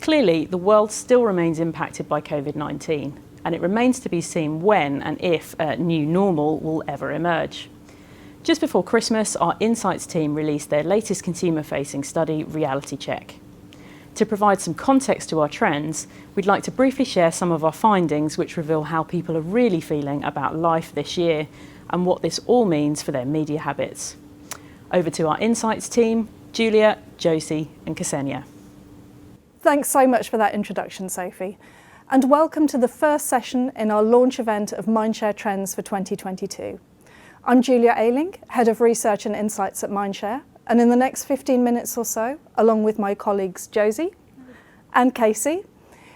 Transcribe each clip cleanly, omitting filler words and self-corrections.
Clearly, the world still remains impacted by COVID-19, and it remains to be seen when and if a new normal will ever emerge. Just before Christmas, our Insights team released their latest consumer-facing study, Reality Check. To provide some context to our trends, we'd like to briefly share some of our findings which reveal how people are really feeling about life this year and what this all means for their media habits. Over to our Insights team, Julia, Josie and Ksenia. Thanks so much for that introduction, Sophie. And welcome to the first session in our launch event of Mindshare Trends for 2022. I'm Julia Ayling, Head of Research and Insights at Mindshare, and in the next 15 minutes or so, along with my colleagues Josie and Casey,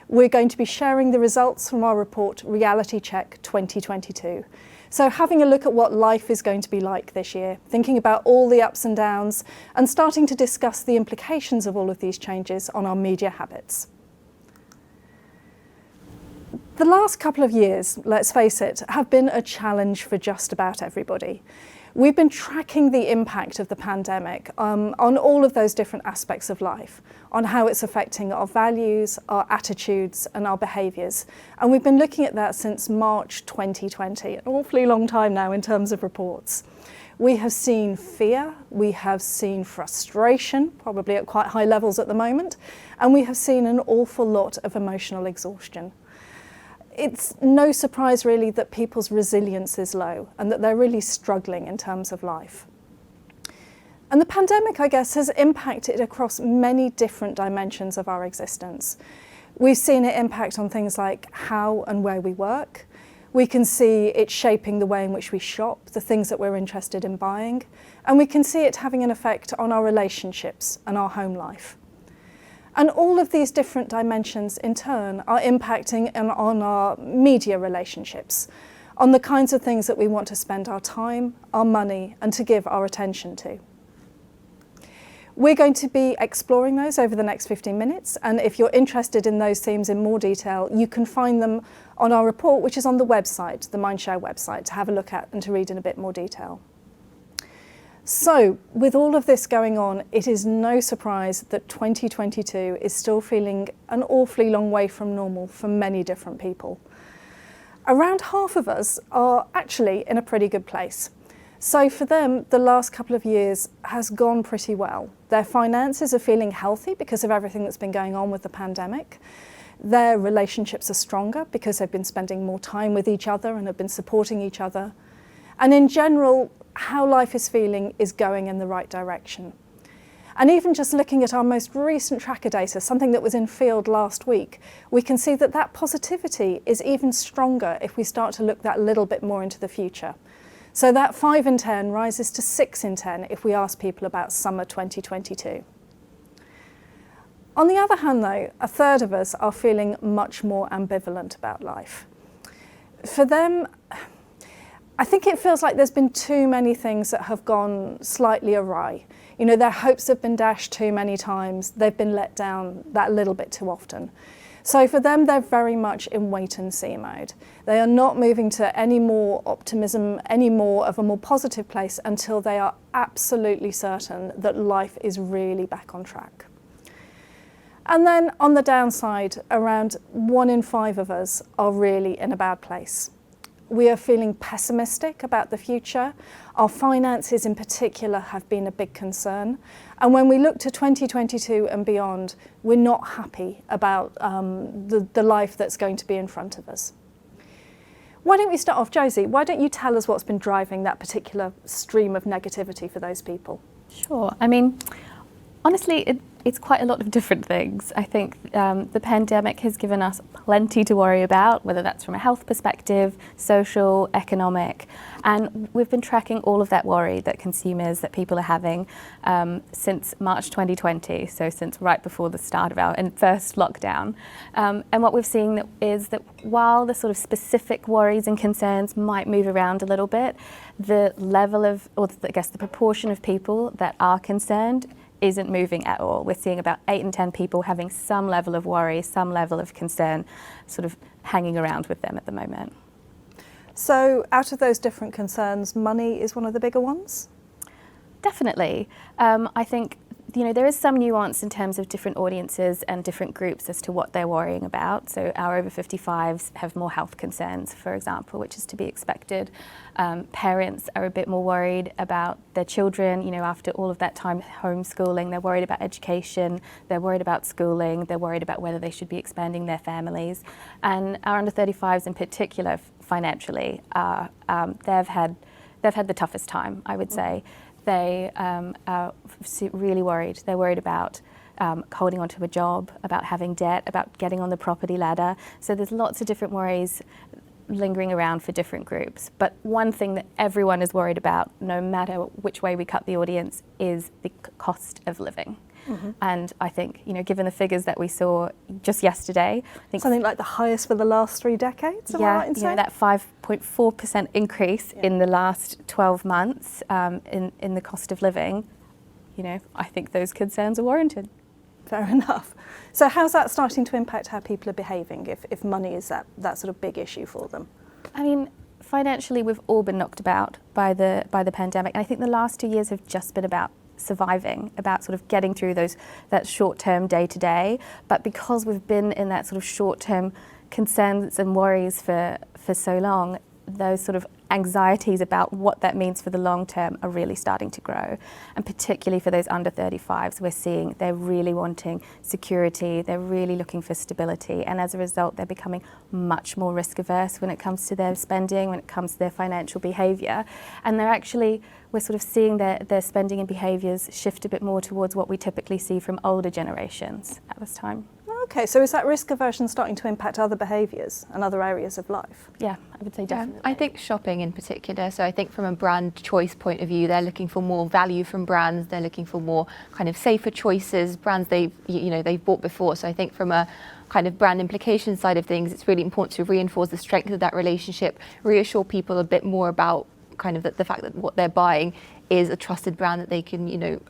we're going to be sharing the results from our report Reality Check 2022. So having a look at what life is going to be like this year, thinking about all the ups and downs, and starting to discuss the implications of all of these changes on our media habits. The last couple of years, let's face it, have been a challenge for just about everybody. We've been tracking the impact of the pandemic on all of those different aspects of life, on how it's affecting our values, our attitudes and our behaviours. And we've been looking at that since March 2020, an awfully long time now in terms of reports. We have seen fear, we have seen frustration, probably at quite high levels at the moment, and we have seen an awful lot of emotional exhaustion. It's no surprise really that people's resilience is low and that they're really struggling in terms of life. And the pandemic, I guess, has impacted across many different dimensions of our existence. We've seen it impact on things like how and where we work. We can see it shaping the way in which we shop, the things that we're interested in buying, and we can see it having an effect on our relationships and our home life. And all of these different dimensions in turn are impacting on our media relationships, on the kinds of things that we want to spend our time, our money, and to give our attention to. We're going to be exploring those over the next 15 minutes, and if you're interested in those themes in more detail, you can find them on our report, which is on the website, the Mindshare website, to have a look at and to read in a bit more detail. So, with all of this going on, it is no surprise that 2022 is still feeling an awfully long way from normal for many different people. Around half of us are actually in a pretty good place. So for them, the last couple of years has gone pretty well. Their finances are feeling healthy because of everything that's been going on with the pandemic. Their relationships are stronger because they've been spending more time with each other and have been supporting each other. And in general, how life is feeling is going in the right direction. And even just looking at our most recent tracker data, something that was in field last week, we can see that that positivity is even stronger if we start to look that little bit more into the future. So that 5 in 10 rises to 6 in 10 if we ask people about summer 2022. On the other hand though, a third of us are feeling much more ambivalent about life. For them, I think it feels like there's been too many things that have gone slightly awry. You know, their hopes have been dashed too many times, they've been let down that little bit too often. So for them, they're very much in wait and see mode. They are not moving to any more optimism, any more of a more positive place until they are absolutely certain that life is really back on track. And then on the downside, around 1 in 5 of us are really in a bad place. We are feeling pessimistic about the future. Our finances in particular have been a big concern. And when we look to 2022 and beyond, we're not happy about the life that's going to be in front of us. Why don't we start off, Josie? Why don't you tell us what's been driving that particular stream of negativity for those people? Sure. I mean, honestly, it's quite a lot of different things. I think the pandemic has given us plenty to worry about, whether that's from a health perspective, social, economic, and we've been tracking all of that worry that consumers, that people are having since March 2020, so since right before the start of our first lockdown. And what we've seen is that while the sort of specific worries and concerns might move around a little bit, the level of, or I guess the proportion of people that are concerned isn't moving at all. We're seeing about 8 in 10 people having some level of worry, some level of concern sort of hanging around with them at the moment. So out of those different concerns, money is one of the bigger ones? Definitely. I think there is some nuance in terms of different audiences and different groups as to what they're worrying about. So our over 55s have more health concerns, for example, which is to be expected. Parents are a bit more worried about their children, after all of that time homeschooling. They're worried about education, they're worried about schooling, they're worried about whether they should be expanding their families. And our under 35s in particular, financially, they've had the toughest time, I would say. They are really worried. They're worried about holding onto a job, about having debt, about getting on the property ladder. So there's lots of different worries lingering around for different groups. But one thing that everyone is worried about, no matter which way we cut the audience, is the cost of living. Mm-hmm. And I think, given the figures that we saw just yesterday, I think something like the highest for the last 3 decades. Am I right in saying? That 5.4% increase in the last 12 months in the cost of living. I think those concerns are warranted. Fair enough. So how's that starting to impact how people are behaving if money is that sort of big issue for them? I mean, financially, we've all been knocked about by the pandemic, and I think the last 2 years have just been about surviving, about sort of getting through that short-term day-to-day. But because we've been in that sort of short-term concerns and worries for so long, those sort of anxieties about what that means for the long term are really starting to grow. And particularly for those under 35s, we're seeing they're really wanting security, they're really looking for stability, and as a result they're becoming much more risk averse when it comes to their spending, when it comes to their financial behaviour. And we're sort of seeing their spending and behaviours shift a bit more towards what we typically see from older generations at this time. Okay, so is that risk aversion starting to impact other behaviours and other areas of life? Yeah, I would say definitely. I think shopping in particular. So I think from a brand choice point of view, they're looking for more value from brands. They're looking for more kind of safer choices, brands they've bought before. So I think from a kind of brand implication side of things, it's really important to reinforce the strength of that relationship, reassure people a bit more about kind of the fact that what they're buying is a trusted brand that they can,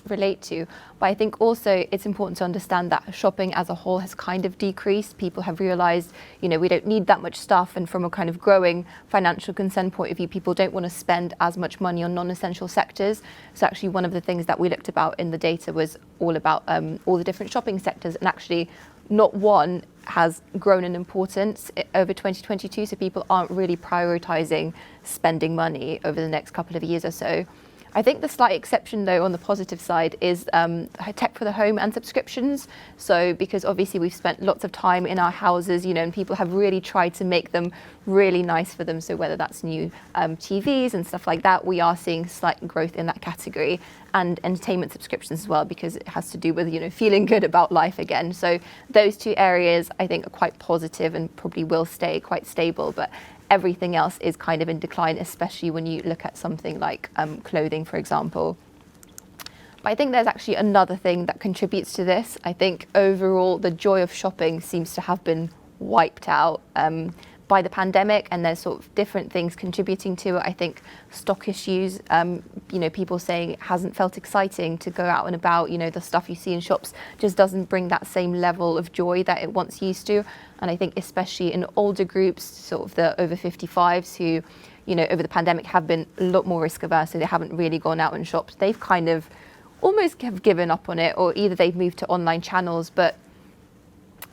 relate to. But I think also it's important to understand that shopping as a whole has kind of decreased. People have realised, we don't need that much stuff. And from a kind of growing financial concern point of view, people don't want to spend as much money on non-essential sectors. So actually one of the things that we looked about in the data was all about all the different shopping sectors. And actually not one has grown in importance over 2022. So people aren't really prioritising spending money over the next couple of years or so. I think the slight exception, though, on the positive side is tech for the home and subscriptions. So because obviously we've spent lots of time in our houses, and people have really tried to make them really nice for them. So whether that's new TVs and stuff like that, we are seeing slight growth in that category, and entertainment subscriptions as well, because it has to do with, feeling good about life again. So those two areas I think are quite positive and probably will stay quite stable. But everything else is kind of in decline, especially when you look at something like clothing, for example. But I think there's actually another thing that contributes to this. I think overall the joy of shopping seems to have been wiped out by the pandemic, and there's sort of different things contributing to it. I think stock issues, people saying it hasn't felt exciting to go out and about, the stuff you see in shops just doesn't bring that same level of joy that it once used to. And I think especially in older groups, sort of the over 55s who, over the pandemic have been a lot more risk averse, so they haven't really gone out and shopped. They've kind of almost have given up on it, or either they've moved to online channels, but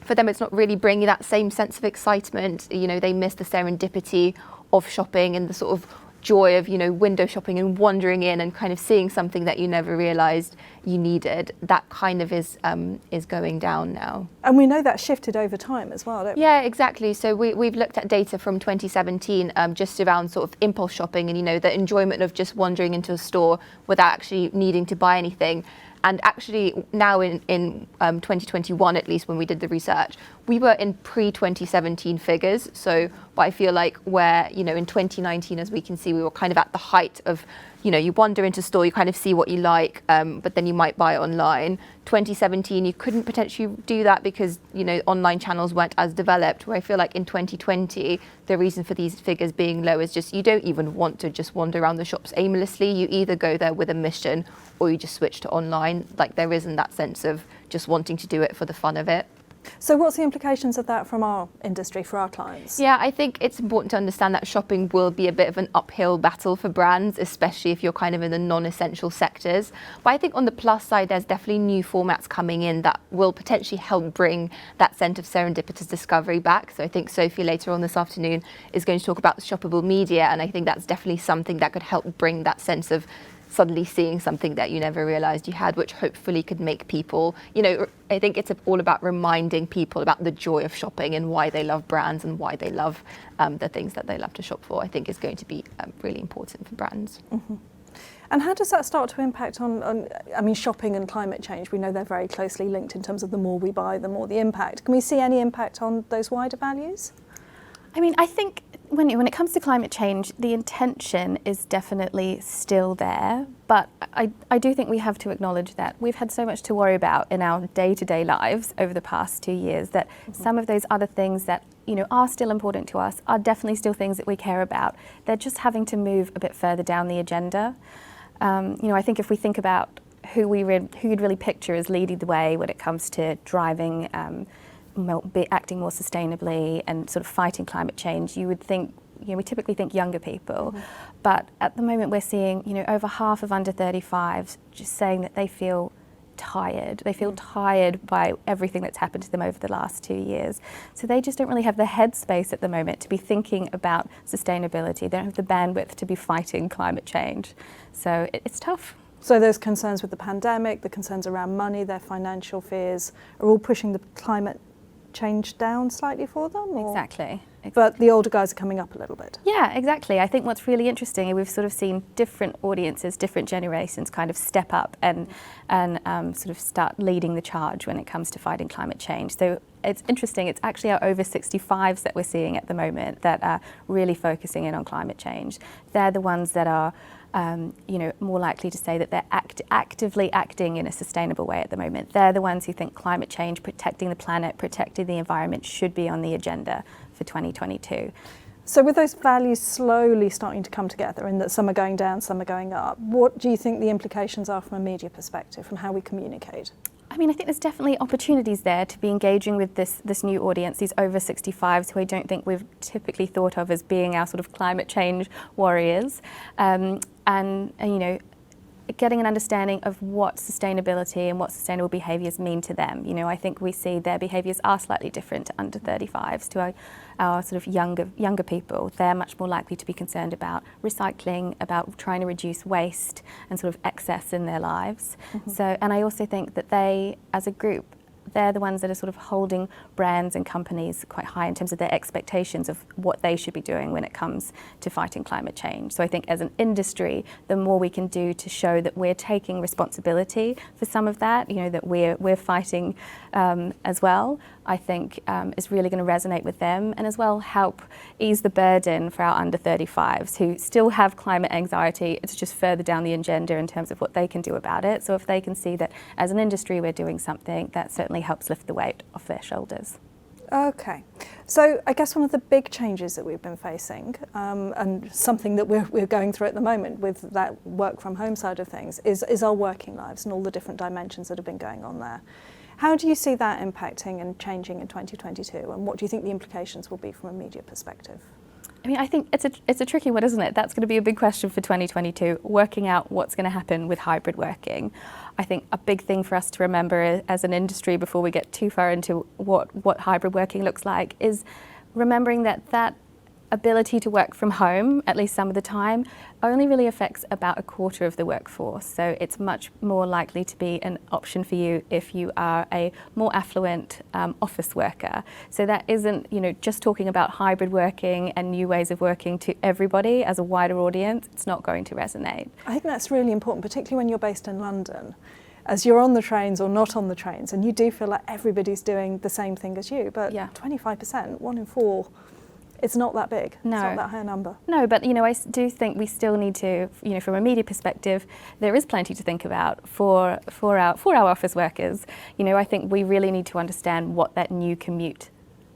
for them it's not really bringing that same sense of excitement. They miss the serendipity of shopping and the sort of joy of, window shopping and wandering in and kind of seeing something that you never realised you needed. That kind of is going down now. And we know that shifted over time as well, don't we? Yeah, exactly. So we've looked at data from 2017 just around sort of impulse shopping and, the enjoyment of just wandering into a store without actually needing to buy anything. And actually now in 2021, at least when we did the research, we were in pre-2017 figures. So, but I feel like where, in 2019, as we can see, we were kind of at the height of, you wander into store, you kind of see what you like, but then you might buy it online. 2017, you couldn't potentially do that because, online channels weren't as developed. Where I feel like in 2020, the reason for these figures being low is just you don't even want to just wander around the shops aimlessly. You either go there with a mission or you just switch to online. Like there isn't that sense of just wanting to do it for the fun of it. So what's the implications of that from our industry, for our clients? Yeah, I think it's important to understand that shopping will be a bit of an uphill battle for brands, especially if you're kind of in the non-essential sectors. But I think on the plus side, there's definitely new formats coming in that will potentially help bring that sense of serendipitous discovery back. So I think Sophie later on this afternoon is going to talk about shoppable media, and I think that's definitely something that could help bring that sense of suddenly seeing something that you never realized you had, which hopefully could make people, I think it's all about reminding people about the joy of shopping and why they love brands and why they love the things that they love to shop for. I think is going to be really important for brands. Mm-hmm. And how does that start to impact on shopping and climate change? We know they're very closely linked in terms of the more we buy, the more the impact. Can we see any impact on those wider values? I think when it comes to climate change, the intention is definitely still there, but I do think we have to acknowledge that we've had so much to worry about in our day-to-day lives over the past 2 years that some of those other things that are still important to us are definitely still things that we care about. They're just having to move a bit further down the agenda. I think if we think about who you'd really picture as leading the way when it comes to driving, acting more sustainably and sort of fighting climate change, you would think, we typically think younger people, but at the moment we're seeing, over half of under 35s just saying that they feel tired. They feel tired by everything that's happened to them over the last 2 years. So they just don't really have the headspace at the moment to be thinking about sustainability. They don't have the bandwidth to be fighting climate change. So it's tough. So those concerns with the pandemic, the concerns around money, their financial fears are all pushing the climate change down slightly for them? Or? Exactly. But the older guys are coming up a little bit. Yeah, exactly. I think what's really interesting is we've sort of seen different audiences, different generations kind of step up and sort of start leading the charge when it comes to fighting climate change. So it's interesting, it's actually our over 65s that we're seeing at the moment that are really focusing in on climate change. They're the ones that are more likely to say that they're actively acting in a sustainable way at the moment. They're the ones who think climate change, protecting the planet, protecting the environment should be on the agenda for 2022. So with those values slowly starting to come together and that some are going down, some are going up, what do you think the implications are from a media perspective, from how we communicate? I think there's definitely opportunities there to be engaging with this new audience, these over 65s who I don't think we've typically thought of as being our sort of climate change warriors, and getting an understanding of what sustainability and what sustainable behaviours mean to them. I think we see their behaviours are slightly different to under 35s, to our sort of younger people. They're much more likely to be concerned about recycling, about trying to reduce waste and sort of excess in their lives. So, and I also think that they, as a group, they're the ones that are sort of holding brands and companies quite high in terms of their expectations of what they should be doing when it comes to fighting climate change. So I think as an industry, the more we can do to show that we're taking responsibility for some of that, that we're fighting as well, I think is really going to resonate with them and as well help ease the burden for our under 35s who still have climate anxiety. It's just further down the agenda in terms of what they can do about it. So if they can see that as an industry we're doing something, that certainly helps lift the weight off their shoulders. Okay, so I guess one of the big changes that we've been facing and something that we're going through at the moment with that work from home side of things is our working lives and all the different dimensions that have been going on there. How do you see that impacting and changing in 2022 and what do you think the implications will be from a media perspective? I think it's a tricky one, isn't it? That's going to be a big question for 2022, working out what's going to happen with hybrid working. I think a big thing for us to remember as an industry before we get too far into what hybrid working looks like is remembering that ability to work from home, at least some of the time, only really affects about a quarter of the workforce. So it's much more likely to be an option for you if you are a more affluent office worker. So that isn't, just talking about hybrid working and new ways of working to everybody as a wider audience. It's not going to resonate. I think that's really important, particularly when you're based in London. As you're on the trains or not on the trains, and you do feel like everybody's doing the same thing as you, but 25%, 1 in 4, it's not that big. No. It's not that high a number. No, but I do think we still need to, from a media perspective, there is plenty to think about for our office workers. I think we really need to understand what that new commute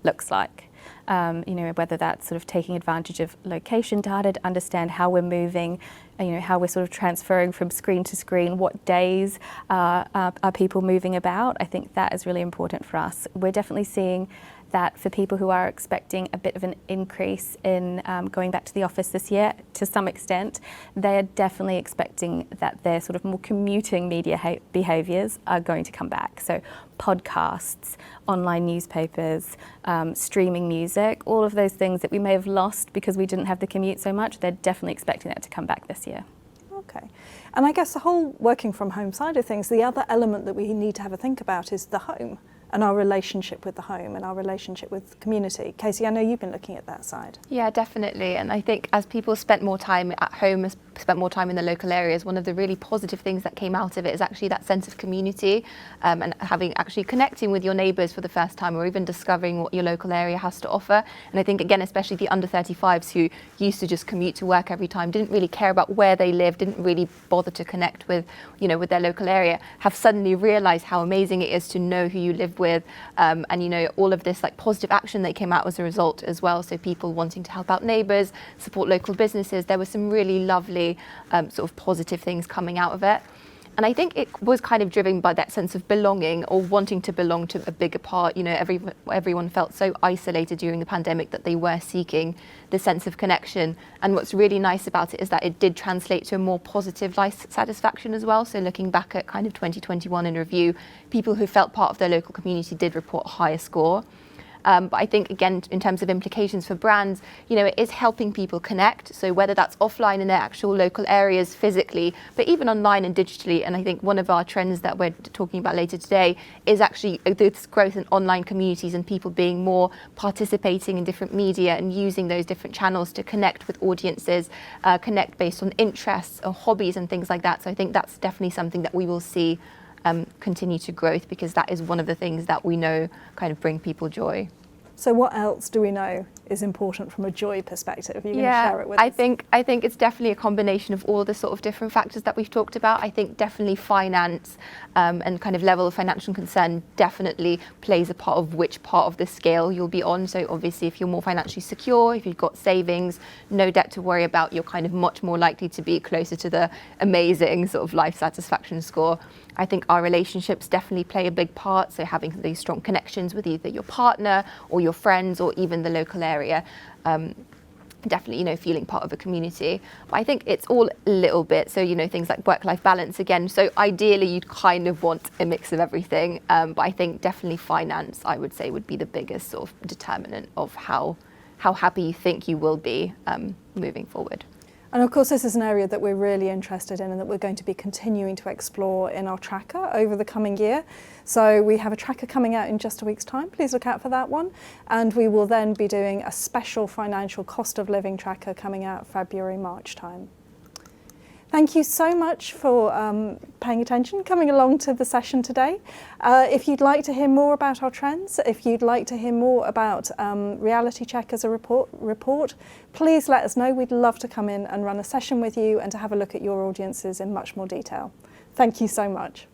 looks like. whether that's sort of taking advantage of location data to understand how we're moving, how we're sort of transferring from screen to screen, what days are people moving about. I think that is really important for us. We're definitely seeing that for people who are expecting a bit of an increase in going back to the office this year, to some extent, they're definitely expecting that their sort of more commuting media behaviours are going to come back. So podcasts, online newspapers, streaming music, all of those things that we may have lost because we didn't have the commute so much, they're definitely expecting that to come back this year. Okay. And I guess the whole working from home side of things, the other element that we need to have a think about is the home and our relationship with the home and our relationship with the community. Casey, I know you've been looking at that side. Yeah, definitely. And I think as people spent more time at home, spent more time in the local areas, one of the really positive things that came out of it is actually that sense of community, and actually connecting with your neighbours for the first time, or even discovering what your local area has to offer. And I think, again, especially the under 35s who used to just commute to work every time, didn't really care about where they lived, didn't really bother to connect with, with their local area, have suddenly realised how amazing it is to know who you live with, and all of this like positive action that came out as a result as well. So people wanting to help out neighbours, support local businesses. There were some really lovely sort of positive things coming out of it. And I think it was kind of driven by that sense of belonging, or wanting to belong to a bigger part. Everyone felt so isolated during the pandemic that they were seeking the sense of connection. And what's really nice about it is that it did translate to a more positive life satisfaction as well. So looking back at kind of 2021 in review, people who felt part of their local community did report a higher score. But I think, again, in terms of implications for brands, it is helping people connect. So whether that's offline in their actual local areas physically, but even online and digitally. And I think one of our trends that we're talking about later today is actually this growth in online communities and people being more participating in different media and using those different channels to connect with audiences, connect based on interests or hobbies and things like that. So I think that's definitely something that we will see continue to growth, because that is one of the things that we know kind of bring people joy. So what else do we know is important from a joy perspective? You're going to share it with us? I think it's definitely a combination of all the sort of different factors that we've talked about. I think definitely finance and kind of level of financial concern definitely plays a part of which part of the scale you'll be on. So obviously if you're more financially secure, if you've got savings, no debt to worry about, you're kind of much more likely to be closer to the amazing sort of life satisfaction score. I think our relationships definitely play a big part. So having these strong connections with either your partner or your friends or even the local area, definitely, feeling part of a community. But I think it's all a little bit. So, things like work-life balance again. So ideally, you'd kind of want a mix of everything. But I think definitely finance, I would say, would be the biggest sort of determinant of how happy you think you will be moving forward. And of course, this is an area that we're really interested in and that we're going to be continuing to explore in our tracker over the coming year. So we have a tracker coming out in just a week's time. Please look out for that one. And we will then be doing a special financial cost of living tracker coming out February, March time. Thank you so much for paying attention, coming along to the session today. If you'd like to hear more about our trends, if you'd like to hear more about Reality Check as a report, please let us know. We'd love to come in and run a session with you and to have a look at your audiences in much more detail. Thank you so much.